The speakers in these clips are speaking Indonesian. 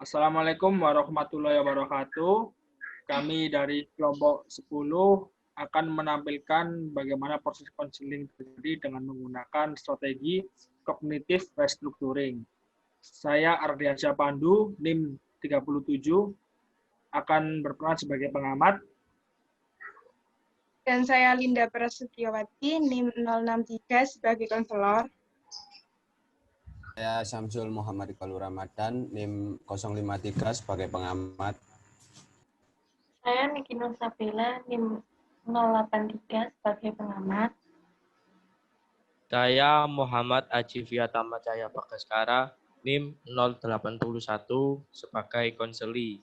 Assalamualaikum warahmatullahi wabarakatuh. Kami dari kelompok 10 akan menampilkan bagaimana proses konseling terjadi dengan menggunakan strategi cognitive restructuring. Saya Ardiansyah Pandu, NIM 37, akan berperan sebagai pengamat. Dan saya Linda Prasetyowati, NIM 063 sebagai konselor. Saya Syamsul Muhammad Iqbalur Ramadan, NIM 053 sebagai pengamat. Saya Niki Nur Sabila, NIM 083 sebagai pengamat. Saya Muhammad Ajiviatama Cahaya Bagaskara, NIM 081 sebagai konseli.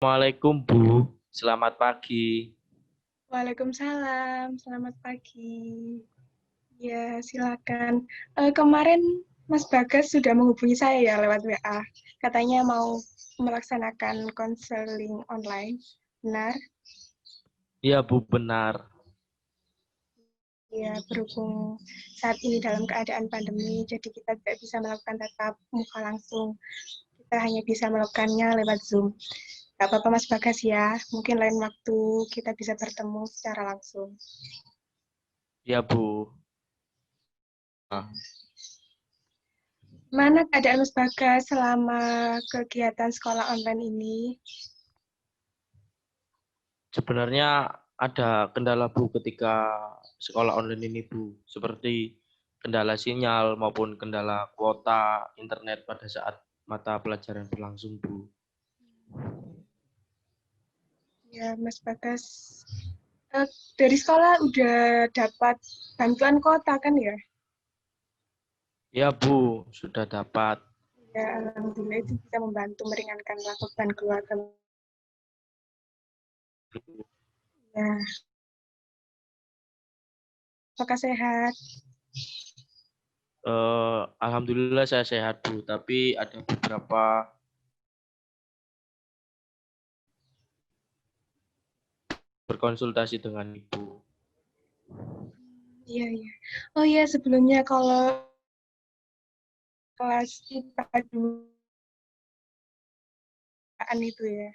Assalamualaikum Bu, selamat pagi. Waalaikumsalam, selamat pagi. Ya, silakan. Kemarin Mas Bagas sudah menghubungi saya ya lewat WA. Katanya mau melaksanakan konseling online. Benar? Iya Bu, benar. Ya, berhubung saat ini dalam keadaan pandemi, jadi kita tidak bisa melakukan tatap muka langsung. Kita hanya bisa melakukannya lewat Zoom. Gak apa-apa Mas Bagas ya, mungkin lain waktu kita bisa bertemu secara langsung. Iya Bu. Mana keadaan Mas Bagas selama kegiatan sekolah online ini? Sebenarnya ada kendala Bu ketika sekolah online ini Bu, seperti kendala sinyal maupun kendala kuota internet pada saat mata pelajaran berlangsung Bu. Ya, Mas Bagas, dari sekolah udah dapat bantuan kuota kan ya? Iya Bu, sudah dapat. Ya, alhamdulillah itu bisa membantu meringankan beban keluarga. Ya. Apakah sehat? Alhamdulillah saya sehat Bu, tapi ada beberapa berkonsultasi dengan Ibu. Iya, iya. Oh iya, sebelumnya kalau kelas IPA 2 itu ya.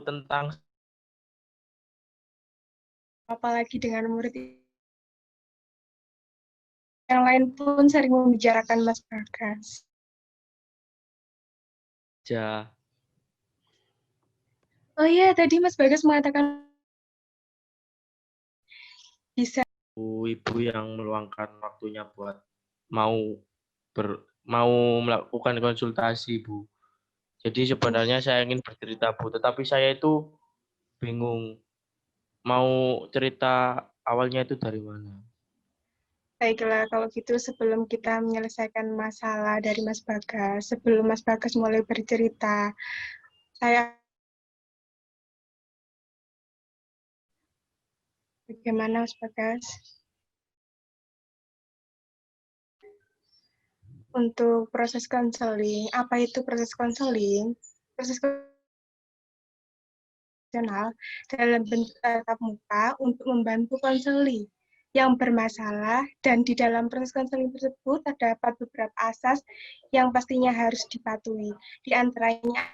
Tentang Apalagi dengan murid yang lain pun sering membicarakan Mas Bagas. ja, Oh iya, tadi Mas Bagas mengatakan bisa. ibu yang meluangkan waktunya buat mau mau melakukan konsultasi Bu. Jadi sebenarnya saya ingin bercerita Bu, tetapi saya itu bingung mau cerita awalnya itu dari mana. Baiklah, kalau gitu sebelum kita menyelesaikan masalah dari Mas Bagas, sebelum Mas Bagas mulai bercerita, saya bagaimana Mas Bagas? Untuk proses konseling, apa itu proses konseling? Proses konseling dalam bentuk tatap muka untuk membantu konseli yang bermasalah, dan di dalam proses konseling tersebut terdapat beberapa asas yang pastinya harus dipatuhi. Di antaranya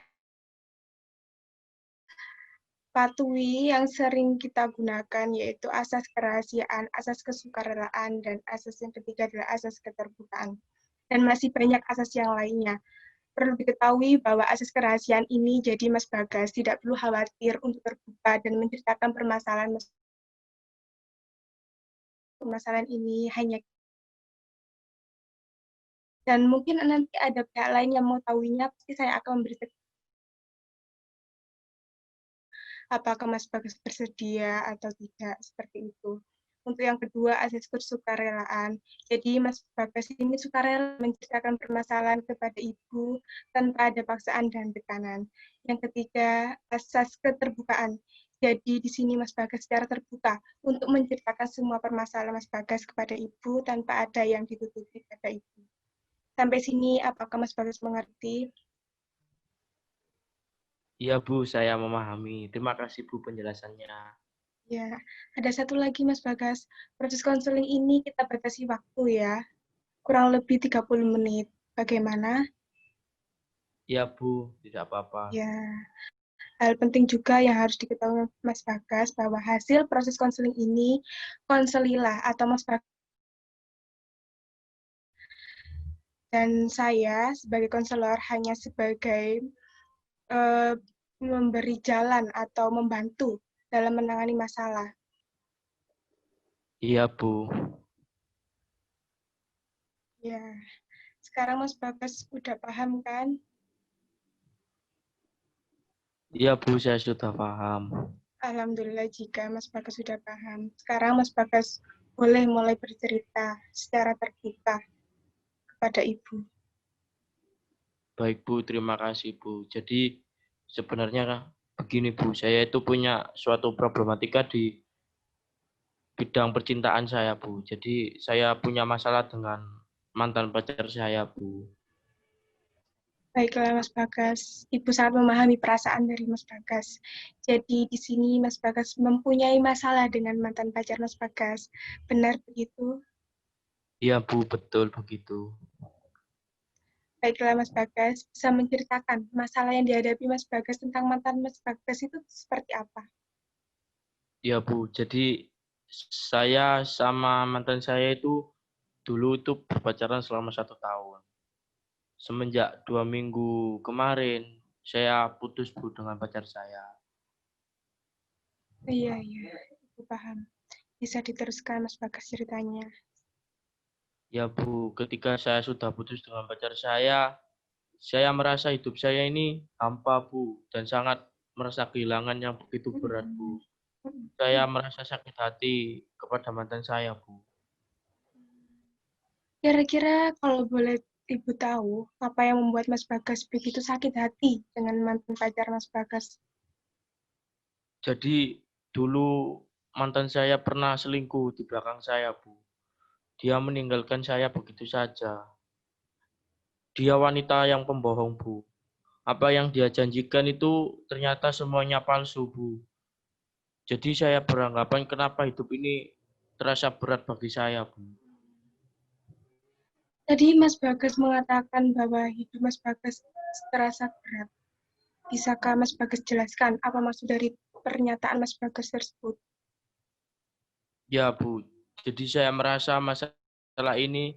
patuhi yang sering kita gunakan yaitu asas kerahasiaan, asas kesukarelaan, dan asas yang ketiga adalah asas keterbukaan. Dan masih banyak asas yang lainnya. Perlu diketahui bahwa asas kerahasiaan ini jadi Mas Bagas tidak perlu khawatir untuk terbuka dan menceritakan permasalahan ini hanya, dan mungkin nanti ada pihak lain yang mau tahunya, pasti saya akan memberi apakah Mas Bagas bersedia atau tidak, seperti itu. Untuk yang kedua, asas kesukarelaan. Jadi Mas Bagas ini sukarela menceritakan permasalahan kepada Ibu tanpa ada paksaan dan tekanan. Yang ketiga, asas keterbukaan. Jadi di sini Mas Bagas secara terbuka untuk menceritakan semua permasalahan Mas Bagas kepada Ibu tanpa ada yang ditutupi pada Ibu. Sampai sini, apakah Mas Bagas mengerti? Iya Bu, saya memahami. Terima kasih Bu penjelasannya. Ya, ada satu lagi Mas Bagas. Proses konseling ini kita batasi waktu ya. Kurang lebih 30 menit. Bagaimana? Iya Bu, tidak apa-apa. Ya, hal penting juga yang harus diketahui Mas Bagas bahwa hasil proses konseling ini konselilah atau Mas Bagas dan saya sebagai konselor hanya sebagai memberi jalan atau membantu dalam menangani masalah. Iya Bu. Ya, sekarang Mas Bagas udah paham kan? Iya Bu, saya sudah paham. Alhamdulillah jika Mas Bagas sudah paham. Sekarang Mas Bagas boleh mulai bercerita secara terbuka kepada Ibu. Baik Bu, terima kasih Bu. Jadi sebenarnya begini Bu, saya itu punya suatu problematika di bidang percintaan saya Bu. Jadi saya punya masalah dengan mantan pacar saya Bu. Baiklah Mas Bagas, Ibu sangat memahami perasaan dari Mas Bagas. Jadi di sini Mas Bagas mempunyai masalah dengan mantan pacar Mas Bagas. Benar begitu? Iya Bu, betul begitu. Baiklah Mas Bagas, bisa menceritakan masalah yang dihadapi Mas Bagas tentang mantan Mas Bagas itu seperti apa? Iya Bu, jadi saya sama mantan saya itu dulu itu berpacaran selama 1 tahun. Semenjak 2 minggu kemarin, saya putus Bu dengan pacar saya. Iya, Ibu paham. Bisa diteruskan Mas Bagas ceritanya. Ya Bu, ketika saya sudah putus dengan pacar saya merasa hidup saya ini hampa Bu, dan sangat merasa kehilangan yang begitu berat Bu. Saya merasa sakit hati kepada mantan saya Bu. Kira-kira kalau boleh Ibu tahu, apa yang membuat Mas Bagas begitu sakit hati dengan mantan pacar Mas Bagas? Jadi dulu mantan saya pernah selingkuh di belakang saya Bu. Dia meninggalkan saya begitu saja. Dia wanita yang pembohong Bu. Apa yang dia janjikan itu ternyata semuanya palsu Bu. Jadi saya beranggapan kenapa hidup ini terasa berat bagi saya Bu. Tadi Mas Bagas mengatakan bahwa hidup Mas Bagas terasa berat. Bisakah Mas Bagas jelaskan apa maksud dari pernyataan Mas Bagas tersebut? Ya Bu, jadi saya merasa masalah ini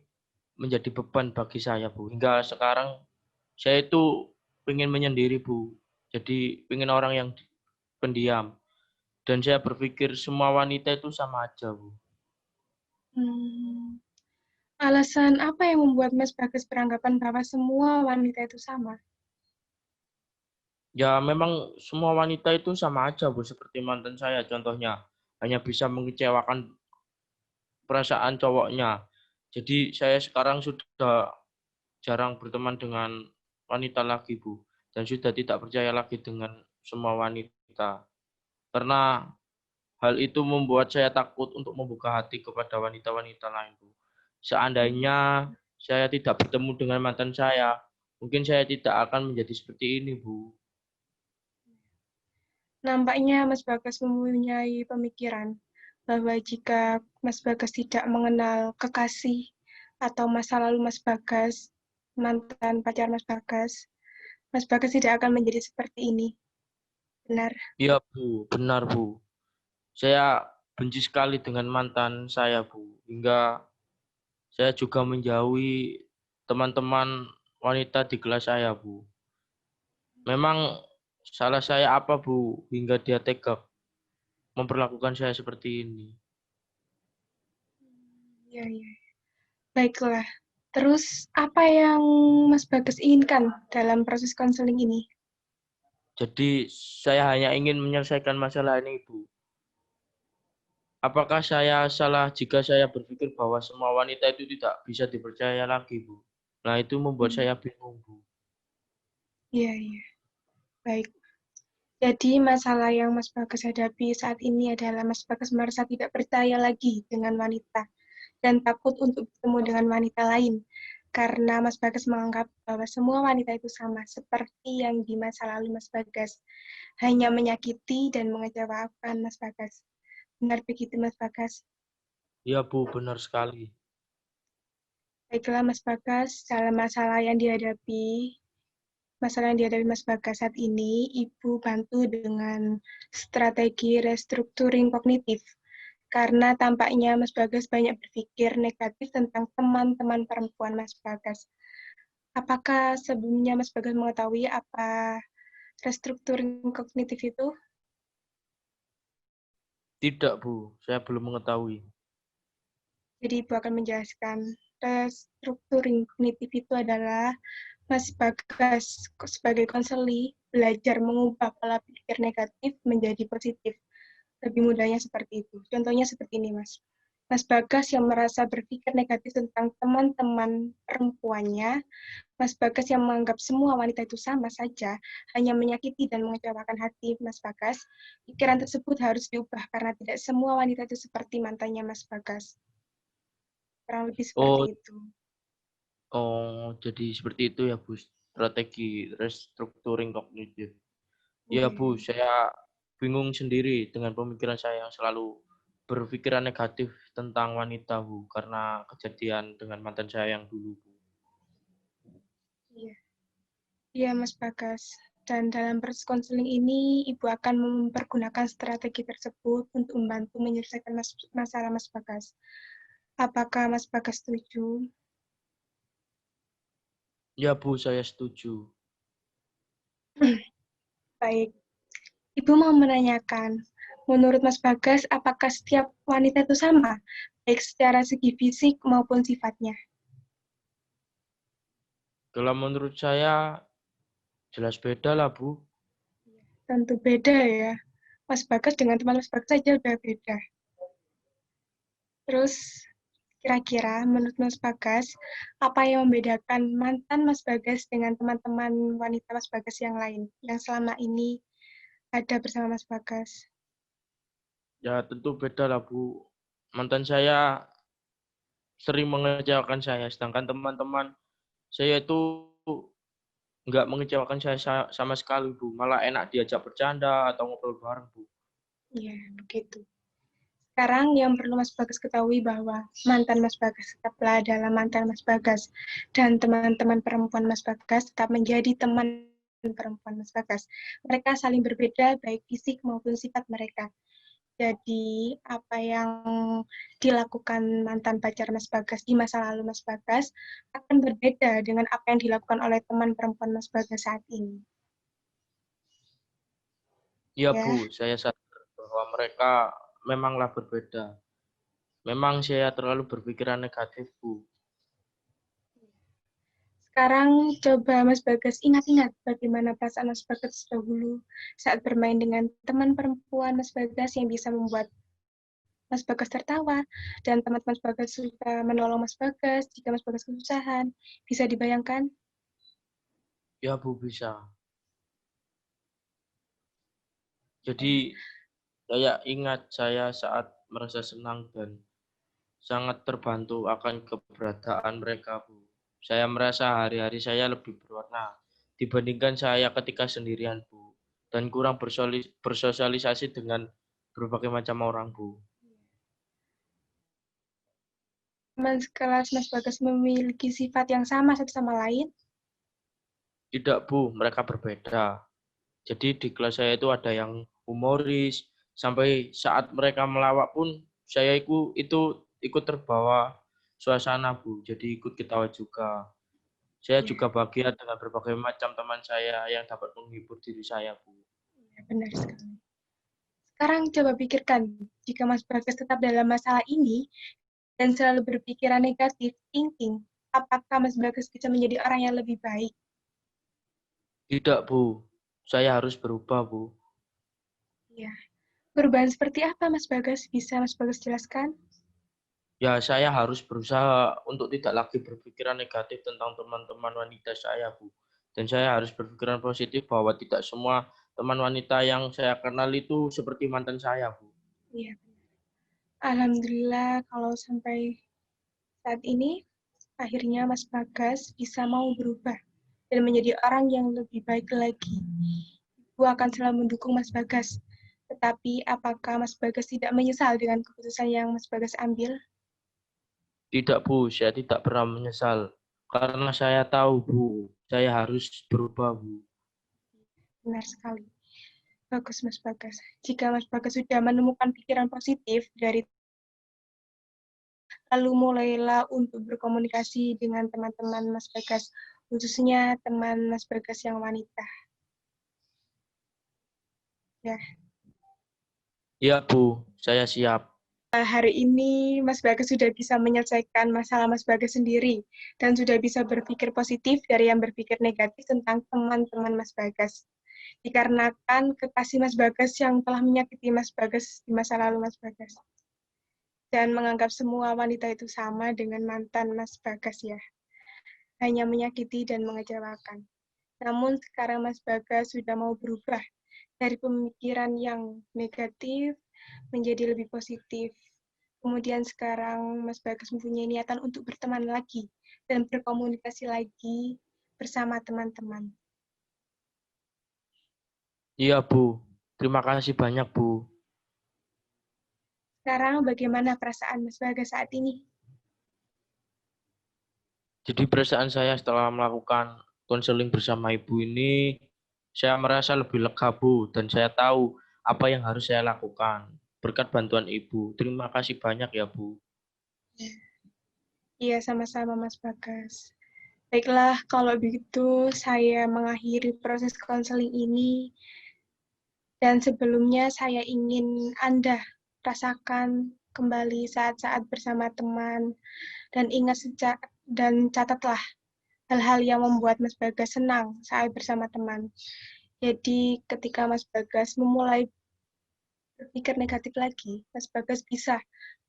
menjadi beban bagi saya Bu. Hingga sekarang saya itu ingin menyendiri Bu. Jadi ingin orang yang pendiam. Dan saya berpikir semua wanita itu sama aja Bu. Alasan apa yang membuat Mas Bagas beranggapan bahwa semua wanita itu sama? Ya memang semua wanita itu sama aja Bu. Seperti mantan saya contohnya. Hanya bisa mengecewakan perasaan cowoknya. Jadi saya sekarang sudah jarang berteman dengan wanita lagi Bu. Dan sudah tidak percaya lagi dengan semua wanita. Karena hal itu membuat saya takut untuk membuka hati kepada wanita-wanita lain Bu. Seandainya saya tidak bertemu dengan mantan saya, mungkin saya tidak akan menjadi seperti ini Bu. Nampaknya Mas Bagas mempunyai pemikiran bahwa jika Mas Bagas tidak mengenal kekasih atau masa lalu Mas Bagas, mantan pacar Mas Bagas tidak akan menjadi seperti ini. Benar? Iya Bu, benar Bu. Saya benci sekali dengan mantan saya Bu. Hingga saya juga menjauhi teman-teman wanita di kelas saya Bu. Memang salah saya apa Bu, hingga dia tega memperlakukan saya seperti ini. Iya. Baiklah. Terus, apa yang Mas Bagas inginkan dalam proses konseling ini? Jadi saya hanya ingin menyelesaikan masalah ini, Bu. Apakah saya salah jika saya berpikir bahwa semua wanita itu tidak bisa dipercaya lagi, Bu? Nah, itu membuat saya bingung, Bu. Iya, iya. Baik. Jadi masalah yang Mas Bagas hadapi saat ini adalah Mas Bagas merasa tidak percaya lagi dengan wanita dan takut untuk bertemu dengan wanita lain. Karena Mas Bagas menganggap bahwa semua wanita itu sama, seperti yang di masa lalu Mas Bagas. Hanya menyakiti dan mengecewakan Mas Bagas. Benar begitu Mas Bagas? Iya, Bu, benar sekali. Baiklah Mas Bagas, dalam masalah yang dihadapi Mas Bagas saat ini, Ibu bantu dengan strategi restructuring kognitif. Karena tampaknya Mas Bagas banyak berpikir negatif tentang teman-teman perempuan Mas Bagas. Apakah sebelumnya Mas Bagas mengetahui apa restructuring kognitif itu? Tidak, Bu. Saya belum mengetahui. Jadi Ibu akan menjelaskan. Restructuring kognitif itu adalah Mas Bagas sebagai konseli belajar mengubah pola pikir negatif menjadi positif. Lebih mudahnya seperti itu. Contohnya seperti ini, Mas. Mas Bagas yang merasa berpikir negatif tentang teman-teman perempuannya, Mas Bagas yang menganggap semua wanita itu sama saja, hanya menyakiti dan mengecewakan hati Mas Bagas, pikiran tersebut harus diubah karena tidak semua wanita itu seperti mantannya Mas Bagas. Kurang lebih Oh, seperti itu. jadi seperti itu ya, Bu. Strategi restructuring kognitif. Iya, Ya, Bu, saya bingung sendiri dengan pemikiran saya yang selalu berpikiran negatif tentang wanita, Bu, karena kejadian dengan mantan saya yang dulu, Bu. iya. Iya, Mas Bagas. Dan dalam proses konseling ini, Ibu akan mempergunakan strategi tersebut untuk membantu menyelesaikan masalah Mas Bagas. Apakah Mas Bagas setuju? Ya, Bu, saya setuju. Baik. Ibu mau menanyakan, menurut Mas Bagas, apakah setiap wanita itu sama, baik secara segi fisik maupun sifatnya? Kalau menurut saya, jelas beda lah, Bu. Tentu beda ya. Mas Bagas dengan teman Mas Bagas saja udah beda. Terus, kira-kira menurut Mas Bagas, apa yang membedakan mantan Mas Bagas dengan teman-teman wanita Mas Bagas yang lain, yang selama ini ada bersama Mas Bagas? Ya, tentu beda lah, Bu. Mantan saya sering mengecewakan saya, sedangkan teman-teman saya itu nggak mengecewakan saya sama sekali, Bu. Malah enak diajak bercanda atau ngobrol bareng, Bu. Iya, begitu. Sekarang yang perlu Mas Bagas ketahui bahwa mantan Mas Bagas tetaplah adalah mantan Mas Bagas. Dan teman-teman perempuan Mas Bagas tetap menjadi teman perempuan Mas Bagas. Mereka saling berbeda baik fisik maupun sifat mereka. Jadi apa yang dilakukan mantan pacar Mas Bagas di masa lalu Mas Bagas akan berbeda dengan apa yang dilakukan oleh teman perempuan Mas Bagas saat ini. Iya, Ya, Bu, saya sadar bahwa mereka memanglah berbeda. Memang saya terlalu berpikiran negatif, Bu. sekarang coba Mas Bagas ingat-ingat bagaimana perasaan Mas Bagas dahulu saat bermain dengan teman perempuan Mas Bagas yang bisa membuat Mas Bagas tertawa dan teman-teman Mas Bagas suka menolong Mas Bagas jika Mas Bagas kesusahan. Bisa dibayangkan? Ya, Bu, bisa. Jadi, saya ingat saya saat merasa senang dan sangat terbantu akan keberadaan mereka, Bu. Saya merasa hari-hari saya lebih berwarna dibandingkan saya ketika sendirian, Bu. Dan kurang bersosialisasi dengan berbagai macam orang, Bu. Teman sekelas Mas Bagas memiliki sifat yang sama satu sama lain? Tidak, Bu, mereka berbeda. Jadi di kelas saya itu ada yang humoris, sampai saat mereka melawak pun saya itu ikut terbawa suasana, Bu. Jadi ikut ketawa juga. Saya Ya, juga bahagia dengan berbagai macam teman saya yang dapat menghibur diri saya, Bu. ya, benar sekali. Sekarang coba pikirkan, jika Mas Bagas tetap dalam masalah ini dan selalu berpikiran negatif, thinking, apakah Mas Bagas bisa menjadi orang yang lebih baik? Tidak, Bu. saya harus berubah, Bu. Ya. Perubahan seperti apa, Mas Bagas? Bisa Mas Bagas jelaskan? Ya, saya harus berusaha untuk tidak lagi berpikiran negatif tentang teman-teman wanita saya, Bu. Dan saya harus berpikiran positif bahwa tidak semua teman wanita yang saya kenal itu seperti mantan saya, Bu. Iya. Alhamdulillah kalau sampai saat ini, akhirnya Mas Bagas bisa mau berubah dan menjadi orang yang lebih baik lagi. Ibu akan selalu mendukung Mas Bagas. Tetapi apakah Mas Bagas tidak menyesal dengan keputusan yang Mas Bagas ambil? Tidak, Bu, saya tidak pernah menyesal. Karena saya tahu, Bu, saya harus berubah, Bu. Benar sekali. Bagus Mas Bagas. Jika Mas Bagas sudah menemukan pikiran positif dari lalu mulailah untuk berkomunikasi dengan teman-teman Mas Bagas, khususnya teman Mas Bagas yang wanita. Ya. Iya, Bu, saya siap. Hari ini Mas Bagas sudah bisa menyelesaikan masalah Mas Bagas sendiri dan sudah bisa berpikir positif dari yang berpikir negatif tentang teman-teman Mas Bagas. Dikarenakan kekasih Mas Bagas yang telah menyakiti Mas Bagas di masa lalu Mas Bagas. Dan menganggap semua wanita itu sama dengan mantan Mas Bagas ya. Hanya menyakiti dan mengecewakan. Namun sekarang Mas Bagas sudah mau berubah dari pemikiran yang negatif menjadi lebih positif. Kemudian sekarang Mas Bagas mempunyai niatan untuk berteman lagi dan berkomunikasi lagi bersama teman-teman. Iya, Bu. Terima kasih banyak, Bu. Sekarang bagaimana perasaan Mas Bagas saat ini? Jadi perasaan saya setelah melakukan konseling bersama Ibu ini, saya merasa lebih lega, Bu. Dan saya tahu apa yang harus saya lakukan berkat bantuan Ibu. Terima kasih banyak ya, Bu. Iya, sama-sama Mas Bagas. Baiklah, kalau begitu saya mengakhiri proses konseling ini. Dan sebelumnya saya ingin Anda rasakan kembali saat-saat bersama teman dan ingat dan catatlah hal-hal yang membuat Mas Bagas senang saat bersama teman. Jadi ketika Mas Bagas memulai berpikir negatif lagi, Mas Bagas bisa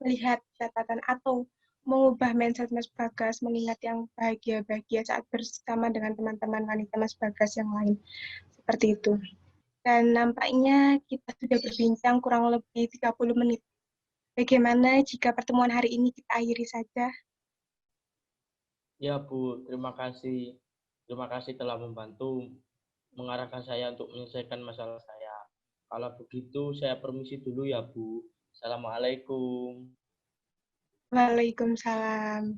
melihat catatan atau mengubah mindset Mas Bagas, mengingat yang bahagia-bahagia saat bersama dengan teman-teman wanita Mas Bagas yang lain. Seperti itu. Dan nampaknya kita sudah berbincang kurang lebih 30 menit. Bagaimana jika pertemuan hari ini kita akhiri saja? Ya, Bu. Terima kasih. Terima kasih telah membantu mengarahkan saya untuk menyelesaikan masalah saya. Kalau begitu, saya permisi dulu ya, Bu. Assalamualaikum. Waalaikumsalam.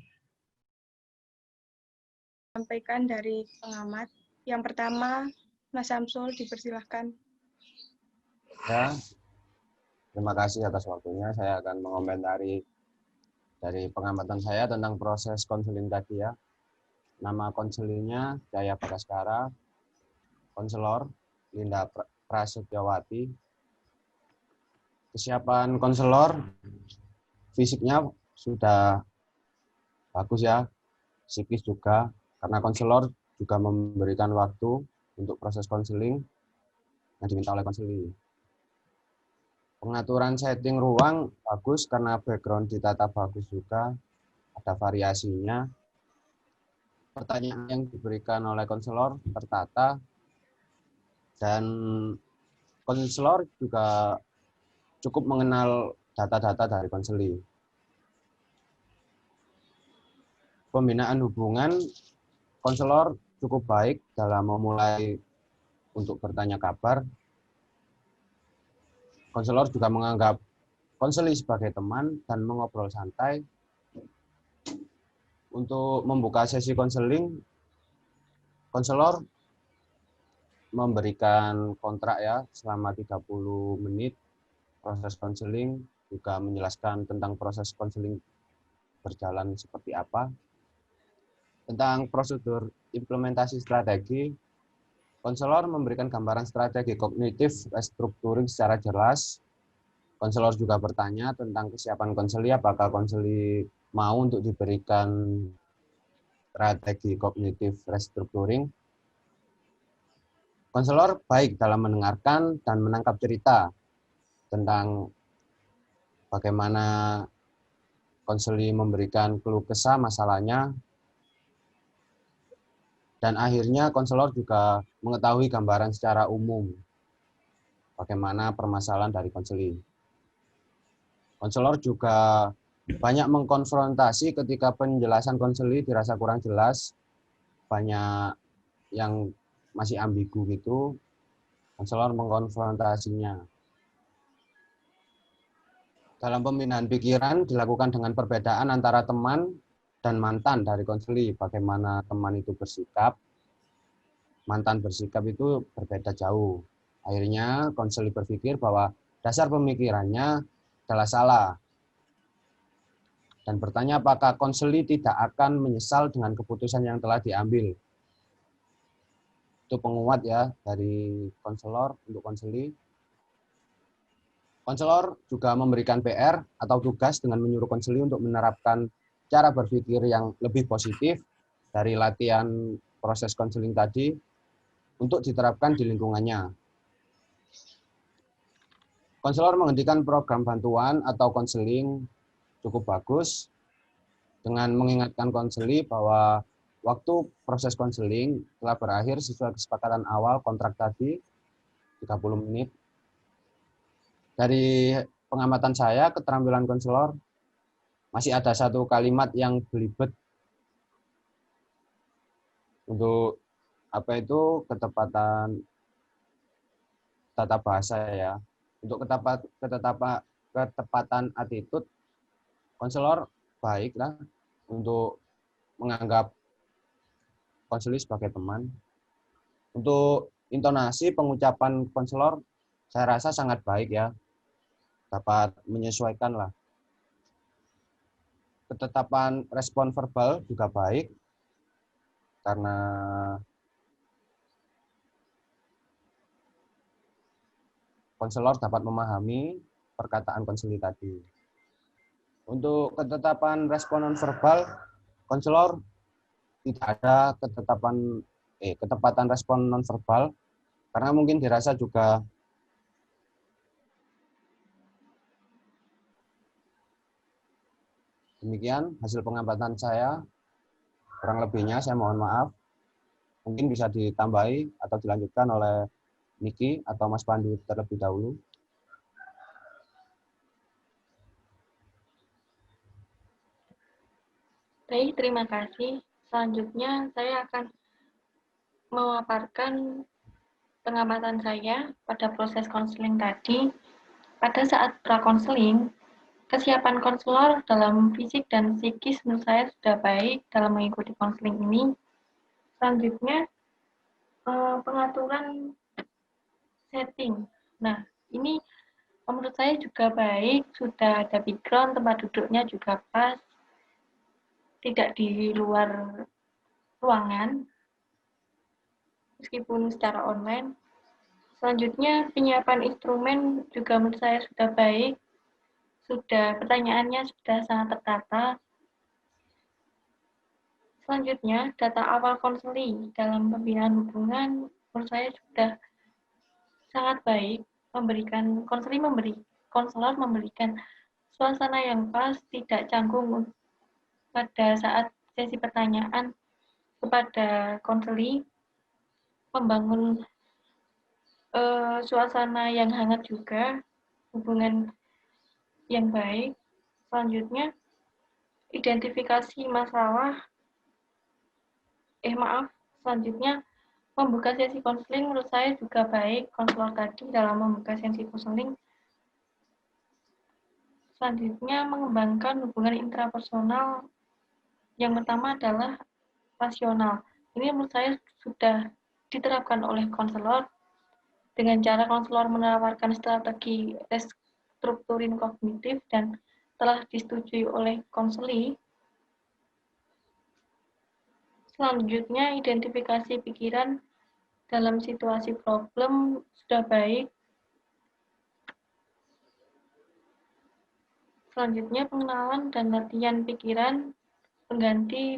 Sampaikan dari pengamat. Yang pertama, Mas Samsul, dipersilahkan. Ya, terima kasih atas waktunya. Saya akan mengomentari dari pengamatan saya tentang proses konseling tadi ya. Nama konselingnya Jaya Bagaskara, konselor Linda Prasetyawati. Kesiapan konselor, fisiknya sudah bagus ya, psikis juga, karena konselor juga memberikan waktu untuk proses konseling yang diminta oleh konseling. Pengaturan setting ruang bagus karena background ditata bagus juga, ada variasinya. Pertanyaan yang diberikan oleh konselor tertata, dan konselor juga cukup mengenal data-data dari konseling. Pembinaan hubungan, konselor cukup baik dalam memulai untuk bertanya kabar. Konselor juga menganggap konseling sebagai teman dan mengobrol santai. Untuk membuka sesi konseling, konselor memberikan kontrak ya selama 30 menit proses konseling, juga menjelaskan tentang proses konseling berjalan seperti apa. Tentang prosedur implementasi strategi, konselor memberikan gambaran strategi kognitif restructuring secara jelas. Konselor juga bertanya tentang kesiapan konseli, apakah konseli mau untuk diberikan strategi kognitif restructuring. Konselor baik dalam mendengarkan dan menangkap cerita tentang bagaimana konseli memberikan keluh kesah masalahnya, dan akhirnya konselor juga mengetahui gambaran secara umum bagaimana permasalahan dari konseli. Konselor juga banyak mengkonfrontasi ketika penjelasan konseli dirasa kurang jelas, banyak yang masih ambigu gitu, konselor mengkonfrontasinya. Dalam pembinaan pikiran dilakukan dengan perbedaan antara teman dan mantan dari konseli. Bagaimana teman itu bersikap, mantan bersikap itu berbeda jauh. Akhirnya konseli berpikir bahwa dasar pemikirannya adalah salah. Dan bertanya apakah konseli tidak akan menyesal dengan keputusan yang telah diambil. Itu penguat ya dari konselor untuk konseli. Konselor juga memberikan PR atau tugas dengan menyuruh konseli untuk menerapkan cara berpikir yang lebih positif dari latihan proses konseling tadi untuk diterapkan di lingkungannya. Konselor menghentikan program bantuan atau konseling cukup bagus dengan mengingatkan konseli bahwa waktu proses konseling telah berakhir sesuai kesepakatan awal kontrak tadi, 30 menit. Dari pengamatan saya, keterampilan konselor masih ada satu kalimat yang belibet untuk ketepatan tata bahasa ya. Untuk ketepatan attitude, konselor baiklah untuk menganggap konseli sebagai teman. Untuk intonasi pengucapan konselor, saya rasa sangat baik ya. Dapat menyesuaikan lah. Ketetapan respon verbal juga baik, karena konselor dapat memahami perkataan konseli tadi. Untuk ketetapan respon nonverbal, konselor tidak ada ketepatan respon nonverbal, karena mungkin dirasa juga demikian hasil pengamatan saya. Kurang lebihnya saya mohon maaf. Mungkin bisa ditambahi atau dilanjutkan oleh Niki atau Mas Pandu terlebih dahulu. Baik, terima kasih. Selanjutnya saya akan memaparkan pengamatan saya pada proses konseling tadi. Pada saat prakonseling, kesiapan konselor dalam fisik dan psikis menurut saya sudah baik dalam mengikuti konseling ini. Selanjutnya, pengaturan setting. Nah, ini menurut saya juga baik, sudah ada background, tempat duduknya juga pas, tidak di luar ruangan, meskipun secara online. Selanjutnya, penyiapan instrumen juga menurut saya sudah baik, pertanyaannya sudah sangat tertata. Selanjutnya, data awal konseling dalam pembinaan hubungan menurut saya sudah sangat baik, konselor memberikan suasana yang pas, tidak canggung pada saat sesi pertanyaan kepada konseli, membangun suasana yang hangat juga, hubungan yang baik. Selanjutnya, identifikasi masalah. Selanjutnya, membuka sesi konseling menurut saya juga baik, konselor tadi dalam membuka sesi konseling. Selanjutnya, mengembangkan hubungan intrapersonal. Yang pertama adalah rasional. Ini menurut saya sudah diterapkan oleh konselor dengan cara konselor menawarkan strategi restrukturing kognitif dan telah disetujui oleh konseli. Selanjutnya, identifikasi pikiran dalam situasi problem sudah baik. Selanjutnya, pengenalan dan latihan pikiran pengganti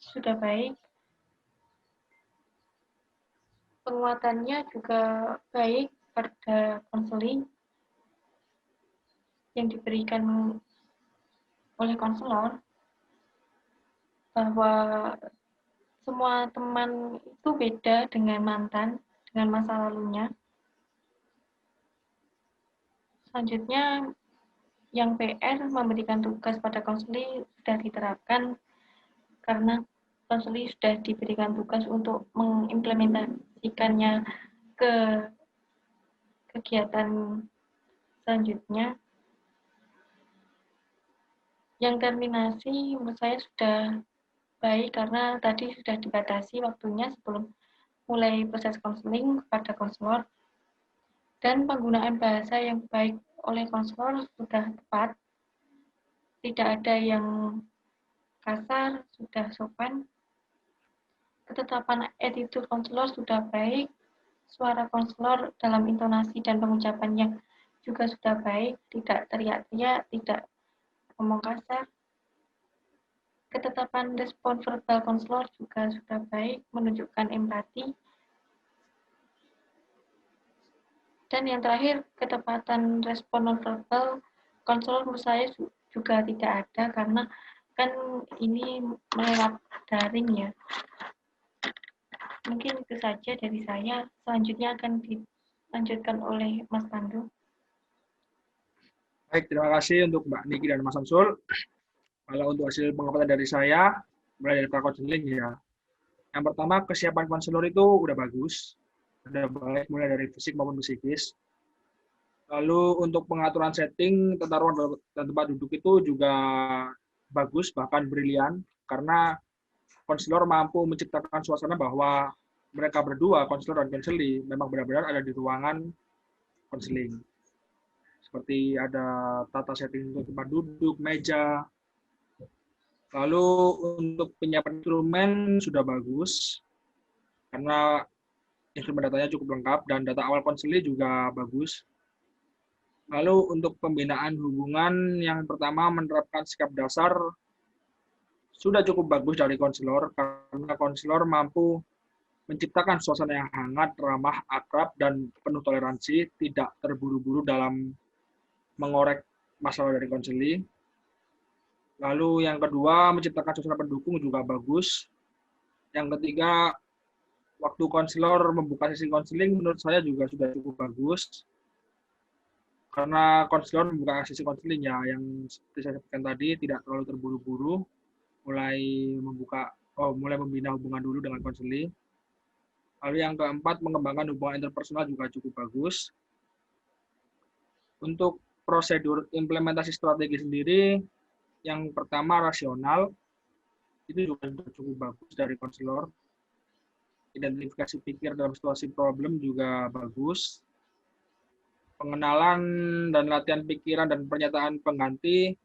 sudah baik. penguatannya juga baik pada konseling yang diberikan oleh konselor, bahwa semua teman itu beda dengan mantan, dengan masa lalunya. Selanjutnya, yang PR memberikan tugas pada konseli sudah diterapkan karena konseli sudah diberikan tugas untuk mengimplementasikannya ke kegiatan selanjutnya. Yang terminasi menurut saya sudah baik karena tadi sudah dibatasi waktunya sebelum mulai proses konseling kepada konselor, dan penggunaan bahasa yang baik oleh konselor sudah tepat, tidak ada yang kasar, sudah sopan. Ketetapan attitude konselor sudah baik, suara konselor dalam intonasi dan pengucapannya juga sudah baik, tidak teriak-teriak, tidak ngomong kasar. Ketetapan respon verbal konselor juga sudah baik, menunjukkan empati. Dan yang terakhir, ketepatan respon nonverbal konselor menurut saya juga tidak ada, karena kan ini melewat daring ya. Mungkin itu saja dari saya. Selanjutnya akan dilanjutkan oleh Mas Pandu. Baik, terima kasih untuk Mbak Niki dan Mas Samsul. Kalau untuk hasil pengamatan dari saya, mulai dari prakonseling ya. Yang pertama, kesiapan konselor itu udah bagus. Udah baik, mulai dari fisik maupun psikis. Lalu untuk pengaturan setting, tata ruang dan tempat duduk itu juga bagus, bahkan brilian. Karena konselor mampu menciptakan suasana bahwa mereka berdua, konselor dan konseli, memang benar-benar ada di ruangan konseling. Seperti ada tata setting untuk tempat duduk, meja. Lalu untuk penyiapan instrumen sudah bagus, karena instrumen datanya cukup lengkap, dan data awal konseli juga bagus. Lalu untuk pembinaan hubungan, yang pertama menerapkan sikap dasar sudah cukup bagus dari konselor, karena konselor mampu menciptakan suasana yang hangat, ramah, akrab, dan penuh toleransi, tidak terburu-buru dalam mengorek masalah dari konseli. Lalu yang kedua, menciptakan suasana pendukung juga bagus. Yang ketiga, waktu konselor membuka sesi konseling menurut saya juga sudah cukup bagus. Karena konselor membuka sesi konseling ya, yang seperti saya sampaikan tadi, tidak terlalu terburu-buru, mulai membina hubungan dulu dengan konseli. Lalu yang keempat, mengembangkan hubungan interpersonal juga cukup bagus. Untuk prosedur implementasi strategi sendiri, yang pertama rasional, itu juga cukup bagus dari konselor. Identifikasi pikir dalam situasi problem juga bagus. Pengenalan dan latihan pikiran dan pernyataan pengganti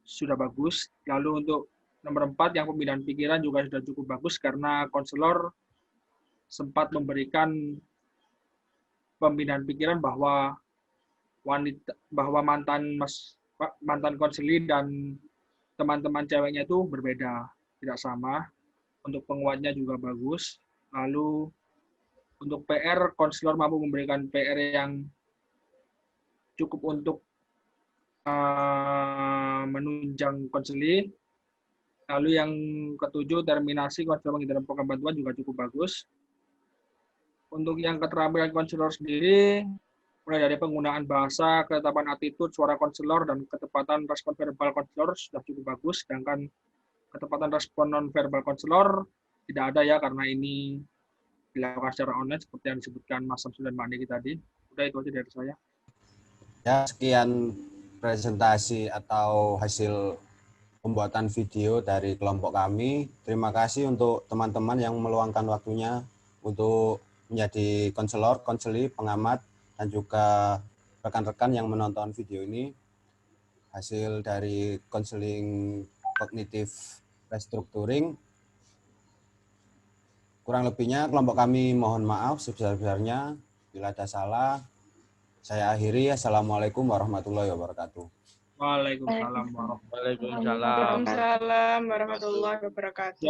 sudah bagus. Lalu untuk nomor 4, yang pembinaan pikiran juga sudah cukup bagus karena konselor sempat memberikan pembinaan pikiran bahwa mantan konseli dan teman-teman ceweknya itu berbeda, tidak sama. Untuk penguatnya juga bagus. Lalu untuk PR, konselor mampu memberikan PR yang cukup untuk menunjang konseli. Lalu yang ketujuh, terminasi konselor menghidupkan program bantuan juga cukup bagus. Untuk yang keterampilan konselor sendiri, mulai dari penggunaan bahasa, ketetapan attitude, suara konselor, dan ketepatan respon verbal konselor sudah cukup bagus. Sedangkan ketepatan respon non-verbal konselor tidak ada ya, karena ini dilakukan secara online seperti yang disebutkan Mas Samsul dan Mbak Niki tadi. Udah, itu aja dari saya. Ya, sekian presentasi atau hasil pembuatan video dari kelompok kami. Terima kasih untuk teman-teman yang meluangkan waktunya untuk menjadi konselor, konseli, pengamat, dan juga rekan-rekan yang menonton video ini. Hasil dari konseling kognitif restructuring. Kurang lebihnya kelompok kami mohon maaf sebesar-besarnya. Bila ada salah, saya akhiri. Assalamualaikum warahmatullahi wabarakatuh. Waalaikumsalam warahmatullahi wabarakatuh. Waalaikumsalam. Waalaikumsalam warahmatullahi wabarakatuh.